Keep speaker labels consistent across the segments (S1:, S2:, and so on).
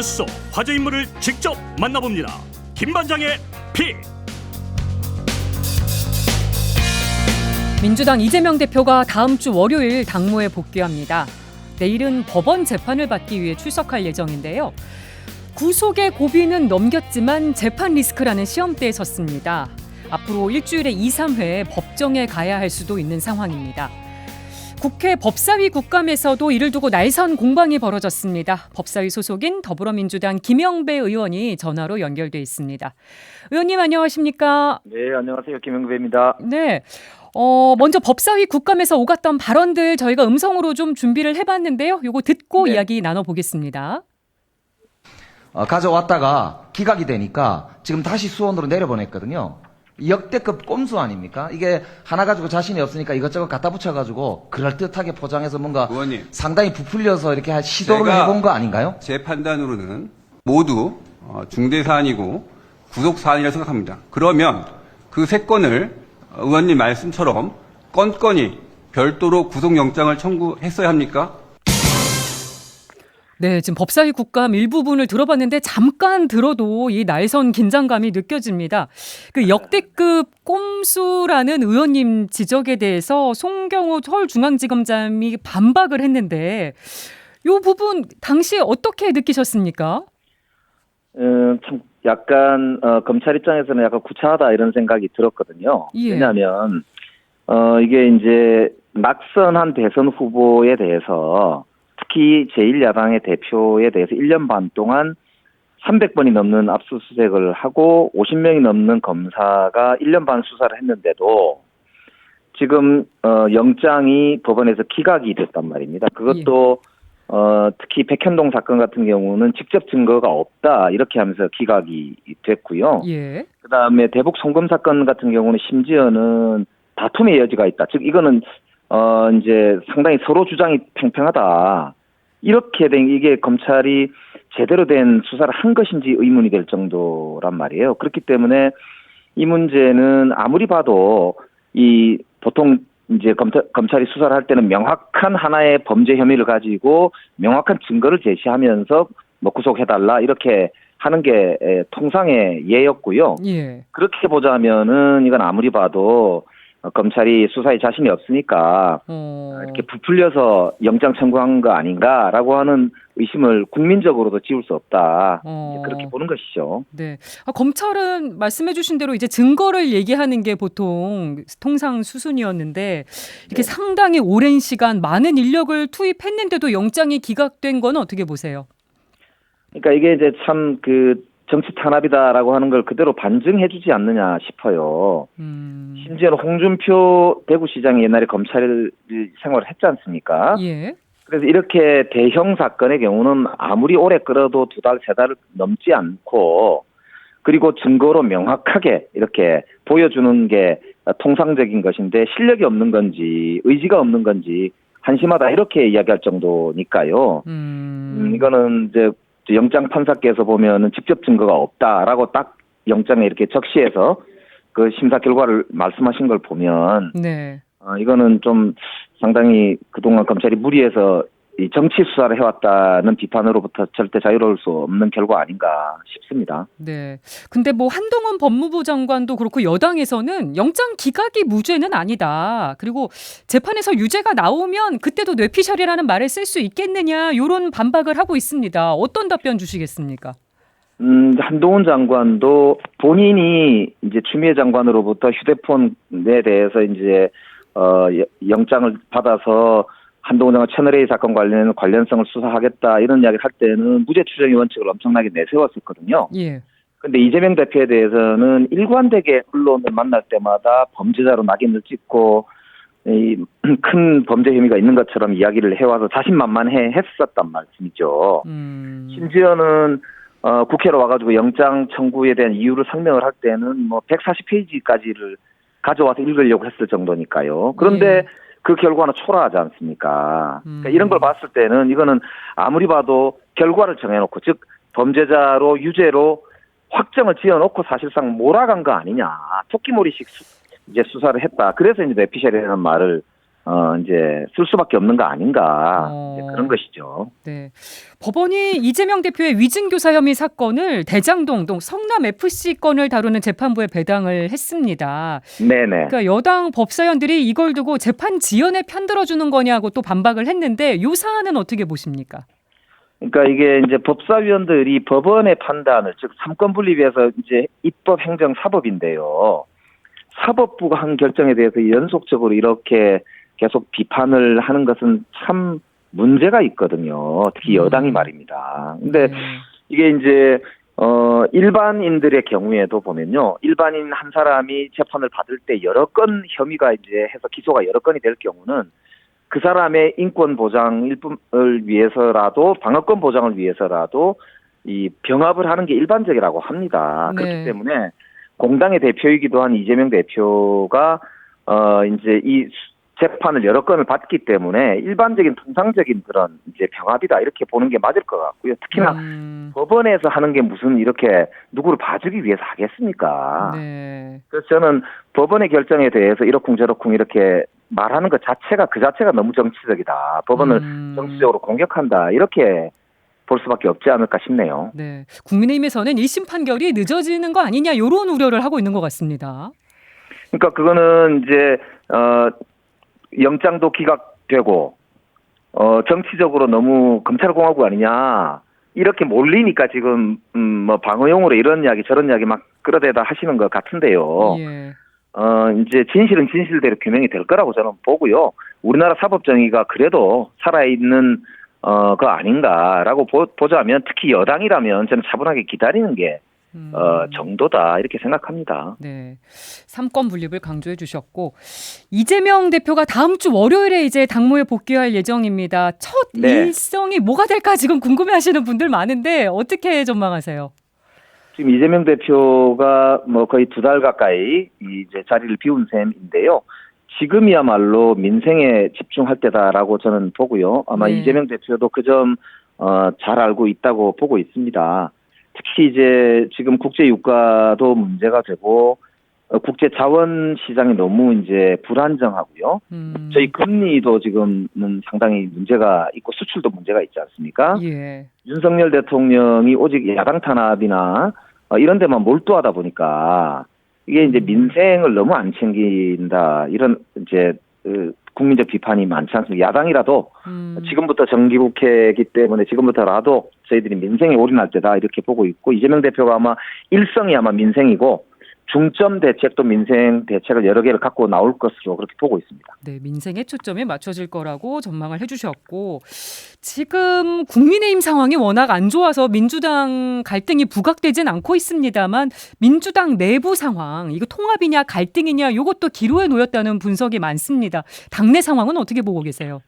S1: 뉴스 화제 인물을 직접 만나봅니다. 김반장의 픽.
S2: 민주당 이재명 대표가 다음 주 월요일 당무에 복귀합니다. 내일은 법원 재판을 받기 위해 출석할 예정인데요. 구속의 고비는 넘겼지만 재판 리스크라는 시험대에 섰습니다. 앞으로 일주일에 2, 3회 법정에 가야 할 수도 있는 상황입니다. 국회 법사위 국감에서도 이를 두고 날선 공방이 벌어졌습니다. 법사위 소속인 더불어민주당 김영배 의원이 전화로 연결돼 있습니다. 의원님 안녕하십니까?
S3: 네, 안녕하세요. 김영배입니다.
S2: 네. 먼저 법사위 국감에서 오갔던 발언들 저희가 음성으로 좀 준비를 해봤는데요. 요거 듣고
S3: 네.
S2: 이야기 나눠보겠습니다.
S4: 가져왔다가 기각이 되니까 지금 다시 수원으로 내려보냈거든요. 역대급 꼼수 아닙니까? 이게 하나 가지고 자신이 없으니까 이것저것 갖다 붙여가지고 그럴듯하게 포장해서 뭔가
S5: 의원님,
S4: 상당히 부풀려서 이렇게 시도를
S5: 제가
S4: 해본 거 아닌가요?
S5: 제 판단으로는 모두 중대사안이고 구속사안이라고 생각합니다. 그러면 그 세 건을 의원님 말씀처럼 건건이 별도로 구속영장을 청구했어야 합니까?
S2: 네, 지금 법사위 국감 일부분을 들어봤는데 잠깐 들어도 이 날선 긴장감이 느껴집니다. 그 역대급 꼼수라는 의원님 지적에 대해서 송경호 서울중앙지검장이 반박을 했는데 이 부분 당시에 어떻게 느끼셨습니까?
S3: 참 약간 검찰 입장에서는 약간 구차하다 이런 생각이 들었거든요.
S2: 예.
S3: 왜냐하면 이게 이제 낙선한 대선 후보에 대해서 특히 제1야당의 대표에 대해서 1년 반 동안 300번이 넘는 압수수색을 하고 50명이 넘는 검사가 1년 반 수사를 했는데도 지금 영장이 법원에서 기각이 됐단 말입니다. 그것도 특히 백현동 사건 같은 경우는 직접 증거가 없다 이렇게 하면서 기각이 됐고요.
S2: 예.
S3: 그다음에 대북 송금 사건 같은 경우는 심지어는 다툼의 여지가 있다. 즉 이거는 이제 상당히 서로 주장이 팽팽하다. 이렇게 된 이게 검찰이 제대로 된 수사를 한 것인지 의문이 될 정도란 말이에요. 그렇기 때문에 이 문제는 아무리 봐도 이 보통 이제 검찰이 수사를 할 때는 명확한 하나의 범죄 혐의를 가지고 명확한 증거를 제시하면서 뭐 구속해달라 이렇게 하는 게 통상의 예였고요.
S2: 예.
S3: 그렇게 보자면은 이건 아무리 봐도 검찰이 수사에 자신이 없으니까 이렇게 부풀려서 영장 청구한 거 아닌가라고 하는 의심을 국민적으로도 지울 수 없다. 이제 그렇게 보는 것이죠.
S2: 네. 검찰은 말씀해 주신 대로 이제 증거를 얘기하는 게 보통 통상 수순이었는데 이렇게
S3: 네.
S2: 상당히 오랜 시간 많은 인력을 투입했는데도 영장이 기각된 건 어떻게 보세요?
S3: 그러니까 이게 이제 참 그 정치 탄압이다라고 하는 걸 그대로 반증해주지 않느냐 싶어요. 심지어는 홍준표 대구시장이 옛날에 검찰 생활을 했지 않습니까?
S2: 예.
S3: 그래서 이렇게 대형 사건의 경우는 아무리 오래 끌어도 2달, 3달을 넘지 않고 그리고 증거로 명확하게 이렇게 보여주는 게 통상적인 것인데 실력이 없는 건지 의지가 없는 건지 한심하다 이렇게 이야기할 정도니까요. 이거는 이제 영장 판사께서 보면은 직접 증거가 없다라고 딱 영장에 이렇게 적시해서 그 심사 결과를 말씀하신 걸 보면
S2: 네.
S3: 이거는 좀 상당히 그동안 검찰이 무리해서 이 정치 수사를 해왔다는 비판으로부터 절대 자유로울 수 없는 결과 아닌가 싶습니다.
S2: 네. 근데 뭐 한동훈 법무부 장관도 그렇고 여당에서는 영장 기각이 무죄는 아니다. 그리고 재판에서 유죄가 나오면 그때도 뇌피셜이라는 말을 쓸 수 있겠느냐 이런 반박을 하고 있습니다. 어떤 답변 주시겠습니까?
S3: 한동훈 장관도 본인이 이제 추미애 장관으로부터 휴대폰에 대해서 이제 영장을 받아서 한동훈 장관 채널A 사건 관련성을 수사하겠다 이런 이야기를 할 때는 무죄 추정의 원칙을 엄청나게 내세웠었거든요.
S2: 예.
S3: 근데 이재명 대표에 대해서는 일관되게 언론을 만날 때마다 범죄자로 낙인을 찍고 큰 범죄 혐의가 있는 것처럼 이야기를 해와서 자신만만해 했었단 말씀이죠. 심지어는 국회로 와가지고 영장 청구에 대한 이유를 설명을 할 때는 뭐 140페이지까지를 가져와서 읽으려고 했을 정도니까요. 그런데
S2: 예.
S3: 그 결과는 초라하지 않습니까? 그러니까 이런 걸 봤을 때는 이거는 아무리 봐도 결과를 정해놓고 즉 범죄자로 유죄로 확정을 지어놓고 사실상 몰아간 거 아니냐. 토끼몰이식 이제 수사를 했다. 그래서 이제 뇌피셜이라는 말을 이제 쓸 수밖에 없는 거 아닌가 이제
S2: 어.
S3: 그런 것이죠.
S2: 네. 법원이 이재명 대표의 위증교사 혐의 사건을 대장동 동 성남 FC 건을 다루는 재판부에 배당을 했습니다.
S3: 네네.
S2: 그러니까 여당 법사위원들이 이걸 두고 재판 지연에 편들어주는 거냐고 또 반박을 했는데 이 사안은 어떻게 보십니까?
S3: 그러니까 이게 이제 법사위원들이 법원의 판단을 즉 삼권 분립에서 이제 입법, 행정, 사법인데요. 사법부가 한 결정에 대해서 연속적으로 이렇게 계속 비판을 하는 것은 참 문제가 있거든요. 특히 여당이 말입니다. 근데
S2: 네.
S3: 이게 이제 일반인들의 경우에도 보면요. 일반인 한 사람이 재판을 받을 때 여러 건 혐의가 이제 해서 기소가 여러 건이 될 경우는 그 사람의 인권 보장을 위해서라도 방어권 보장을 위해서라도 이 병합을 하는 게 일반적이라고 합니다.
S2: 네.
S3: 그렇기 때문에 공당의 대표이기도 한 이재명 대표가 이제 이 재판을 여러 건을 받기 때문에 일반적인 통상적인 그런 이제 병합이다 이렇게 보는 게 맞을 것 같고요. 특히나 법원에서 하는 게 무슨 이렇게 누구를 봐주기 위해서 하겠습니까?
S2: 네.
S3: 그래서 저는 법원의 결정에 대해서 이러쿵저러쿵 이렇게 말하는 것 자체가 그 자체가 너무 정치적이다. 법원을 정치적으로 공격한다. 이렇게 볼 수밖에 없지 않을까 싶네요.
S2: 네. 국민의힘에서는 1심 판결이 늦어지는 거 아니냐 이런 우려를 하고 있는 것 같습니다.
S3: 그러니까 그거는 이제 영장도 기각되고 정치적으로 너무 검찰공화국 아니냐 이렇게 몰리니까 지금 뭐 방어용으로 이런 이야기 저런 이야기 막 끌어대다 하시는 것 같은데요.
S2: 예.
S3: 이제 진실은 진실대로 규명이 될 거라고 저는 보고요. 우리나라 사법정의가 그래도 살아있는 거 아닌가라고 보자면 특히 여당이라면 저는 차분하게 기다리는 게 정도다 이렇게 생각합니다.
S2: 네, 삼권 분립을 강조해 주셨고 이재명 대표가 다음 주 월요일에 이제 당무에 복귀할 예정입니다. 첫
S3: 네.
S2: 일정이 뭐가 될까 지금 궁금해하시는 분들 많은데 어떻게 전망하세요?
S3: 지금 이재명 대표가 뭐 거의 2달 가까이 이제 자리를 비운 셈인데요. 지금이야말로 민생에 집중할 때다라고 저는 보고요. 아마
S2: 네.
S3: 이재명 대표도 그 점 잘 알고 있다고 보고 있습니다. 특히 이제 지금 국제 유가도 문제가 되고 국제 자원 시장이 너무 이제 불안정하고요. 저희 금리도 지금은 상당히 문제가 있고 수출도 문제가 있지 않습니까?
S2: 예.
S3: 윤석열 대통령이 오직 야당 탄압이나 이런 데만 몰두하다 보니까 이게 이제 민생을 너무 안 챙긴다 이런 이제 국민적 비판이 많지 않습니까? 야당이라도 지금부터 정기국회이기 때문에 지금부터라도 저희들이 민생에 올인할 때다 이렇게 보고 있고 이재명 대표가 아마 일성이 아마 민생이고 중점 대책도 민생 대책을 여러 개를 갖고 나올 것으로 그렇게 보고 있습니다.
S2: 네, 민생에 초점이 맞춰질 거라고 전망을 해주셨고 지금 국민의힘 상황이 워낙 안 좋아서 민주당 갈등이 부각되진 않고 있습니다만 민주당 내부 상황 이거 통합이냐 갈등이냐 이것도 기로에 놓였다는 분석이 많습니다. 당내 상황은 어떻게 보고 계세요?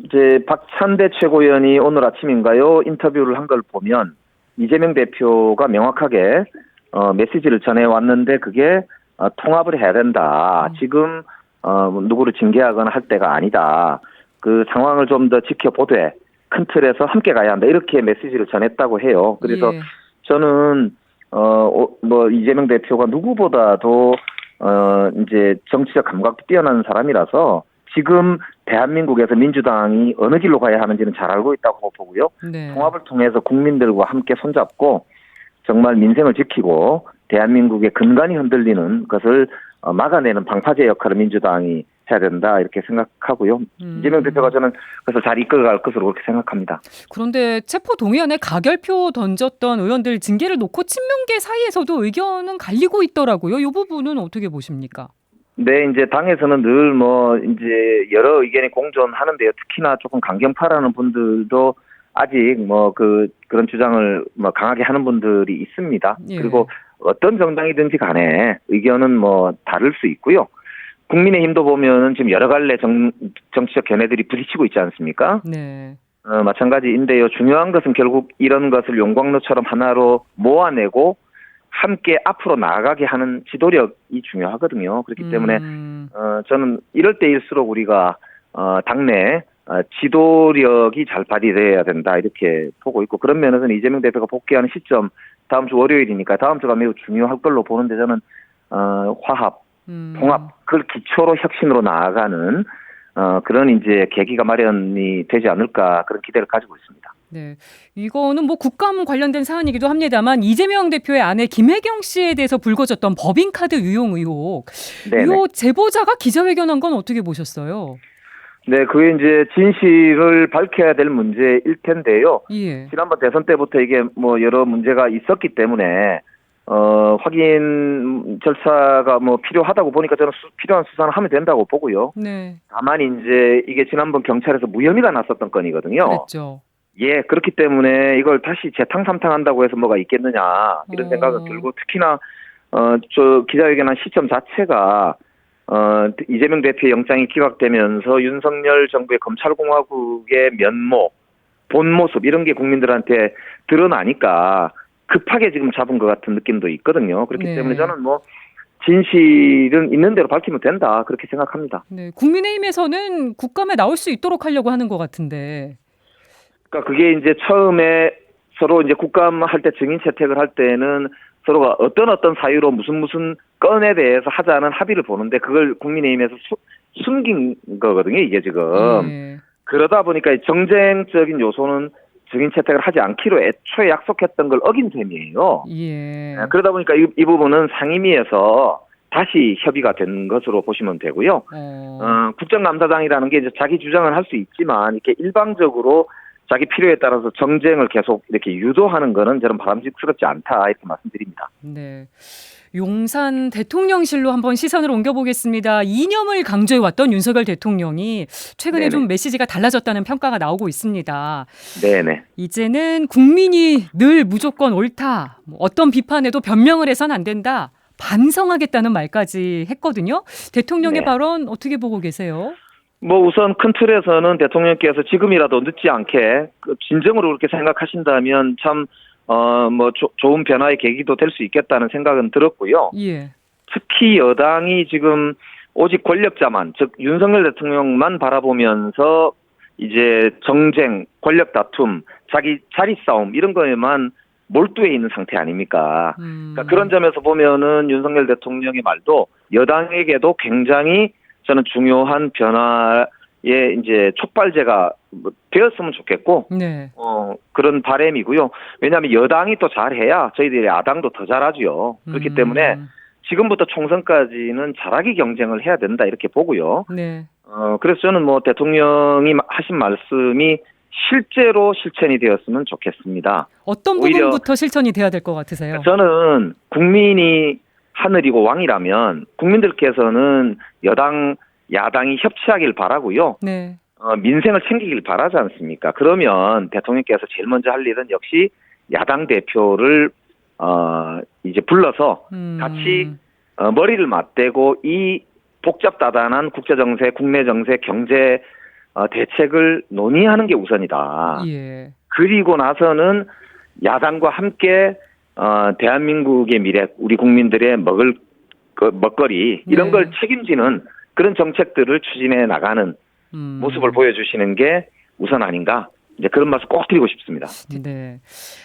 S3: 이제 박찬대 최고위원이 오늘 아침인가요 인터뷰를 한 걸 보면 이재명 대표가 명확하게 메시지를 전해왔는데 그게 통합을 해야 된다. 지금 누구를 징계하거나 할 때가 아니다. 그 상황을 좀 더 지켜보되 큰 틀에서 함께 가야 한다. 이렇게 메시지를 전했다고 해요. 그래서
S2: 예.
S3: 저는 뭐 이재명 대표가 누구보다도 이제 정치적 감각도 뛰어난 사람이라서 지금 대한민국에서 민주당이 어느 길로 가야 하는지는 잘 알고 있다고 보고요.
S2: 네.
S3: 통합을 통해서 국민들과 함께 손잡고 정말 민생을 지키고 대한민국의 근간이 흔들리는 것을 막아내는 방파제 역할을 민주당이 해야 된다 이렇게 생각하고요. 이재명 대표가 저는 그래서 잘 이끌어갈 것으로 그렇게 생각합니다.
S2: 그런데 체포동의안에 가결표 던졌던 의원들 징계를 놓고 친명계 사이에서도 의견은 갈리고 있더라고요. 이 부분은 어떻게 보십니까?
S3: 네, 이제 당에서는 늘 뭐 이제 여러 의견이 공존하는데요. 특히나 조금 강경파라는 분들도 아직 뭐 그런 주장을 뭐 강하게 하는 분들이 있습니다.
S2: 예.
S3: 그리고 어떤 정당이든지 간에 의견은 뭐 다를 수 있고요. 국민의힘도 보면은 지금 여러 갈래 정치적 견해들이 부딪히고 있지 않습니까?
S2: 네.
S3: 마찬가지인데요. 중요한 것은 결국 이런 것을 용광로처럼 하나로 모아내고 함께 앞으로 나아가게 하는 지도력이 중요하거든요. 그렇기 때문에 저는 이럴 때일수록 우리가 당내 지도력이 잘 발휘돼야 된다 이렇게 보고 있고 그런 면에서는 이재명 대표가 복귀하는 시점 다음 주 월요일이니까 다음 주가 매우 중요할 걸로 보는데 저는 화합 통합, 그걸 기초로 혁신으로 나아가는 그런 이제 계기가 마련이 되지 않을까 그런 기대를 가지고 있습니다.
S2: 네, 이거는 뭐 국감 관련된 사안이기도 합니다만 이재명 대표의 아내 김혜경 씨에 대해서 불거졌던 법인카드 유용 의혹.
S3: 네네.
S2: 이 제보자가 기자회견한 건 어떻게 보셨어요?
S3: 네, 그게 이제 진실을 밝혀야 될 문제일 텐데요.
S2: 예.
S3: 지난번 대선 때부터 이게 뭐 여러 문제가 있었기 때문에 확인 절차가 뭐 필요하다고 보니까 저는 필요한 수사는 하면 된다고 보고요.
S2: 네.
S3: 다만 이제 이게 지난번 경찰에서 무혐의가 났었던 건이거든요.
S2: 그랬죠.
S3: 예, 그렇기 때문에 이걸 다시 재탕 삼탕한다고 해서 뭐가 있겠느냐 이런 생각은 들고 특히나 저 기자회견한 시점 자체가 이재명 대표의 영장이 기각되면서 윤석열 정부의 검찰공화국의 면모, 본 모습 이런 게 국민들한테 드러나니까 급하게 지금 잡은 것 같은 느낌도 있거든요. 그렇기
S2: 네.
S3: 때문에 저는 뭐 진실은 있는 대로 밝히면 된다 그렇게 생각합니다.
S2: 네, 국민의힘에서는 국감에 나올 수 있도록 하려고 하는 것 같은데.
S3: 그러니까 그게 이제 처음에 서로 이제 국감 할 때 증인 채택을 할 때는 서로가 어떤 사유로 무슨 건에 대해서 하자는 합의를 보는데 그걸 국민의힘에서 숨긴 거거든요, 이게 지금.
S2: 예.
S3: 그러다 보니까 정쟁적인 요소는 증인 채택을 하지 않기로 애초에 약속했던 걸 어긴 셈이에요.
S2: 예.
S3: 그러다 보니까 이 부분은 상임위에서 다시 협의가 된 것으로 보시면 되고요. 국정감사장이라는 게 이제 자기 주장을 할 수 있지만 이렇게 일방적으로 자기 필요에 따라서 정쟁을 계속 이렇게 유도하는 거는 저는 바람직스럽지 않다 이렇게 말씀드립니다.
S2: 네. 용산 대통령실로 한번 시선을 옮겨보겠습니다. 이념을 강조해왔던 윤석열 대통령이 최근에
S3: 네네.
S2: 좀 메시지가 달라졌다는 평가가 나오고 있습니다.
S3: 네네.
S2: 이제는 국민이 늘 무조건 옳다. 어떤 비판에도 변명을 해서는 안 된다. 반성하겠다는 말까지 했거든요. 대통령의
S3: 네.
S2: 발언 어떻게 보고 계세요?
S3: 뭐 우선 큰 틀에서는 대통령께서 지금이라도 늦지 않게 진정으로 그렇게 생각하신다면 참 뭐 좋은 변화의 계기도 될 수 있겠다는 생각은 들었고요.
S2: 예.
S3: 특히 여당이 지금 오직 권력자만, 즉 윤석열 대통령만 바라보면서 이제 정쟁, 권력 다툼, 자기 자리 싸움 이런 거에만 몰두해 있는 상태 아닙니까? 그러니까 그런 점에서 보면은 윤석열 대통령의 말도 여당에게도 굉장히 저는 중요한 변화의 이제 촉발제가 되었으면 좋겠고,
S2: 네.
S3: 그런 바람이고요. 왜냐하면 여당이 또 잘해야 저희들이 야당도 더 잘하죠. 그렇기 때문에 지금부터 총선까지는 잘하기 경쟁을 해야 된다 이렇게 보고요.
S2: 네.
S3: 그래서 저는 뭐 대통령이 하신 말씀이 실제로 실천이 되었으면 좋겠습니다.
S2: 어떤
S3: 오히려
S2: 부분부터 실천이 돼야 될 것 같으세요?
S3: 저는 국민이 하늘이고 왕이라면 국민들께서는 야당이 협치하길 바라고요.
S2: 네.
S3: 민생을 챙기길 바라지 않습니까? 그러면 대통령께서 제일 먼저 할 일은 역시 야당 대표를 이제 불러서 같이 머리를 맞대고 이 복잡다단한 국제정세, 국내정세, 경제 대책을 논의하는 게 우선이다.
S2: 예.
S3: 그리고 나서는 야당과 함께 대한민국의 미래, 우리 국민들의 먹을 먹거리 이런
S2: 네.
S3: 걸 책임지는 그런 정책들을 추진해 나가는 모습을 보여주시는 게 우선 아닌가. 이제 그런 말씀 꼭 드리고 싶습니다.
S2: 네,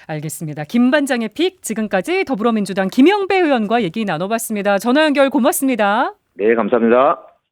S2: 알겠습니다. 김 반장의 픽 지금까지 더불어민주당 김영배 의원과 얘기 나눠봤습니다. 전화 연결 고맙습니다.
S3: 네, 감사합니다.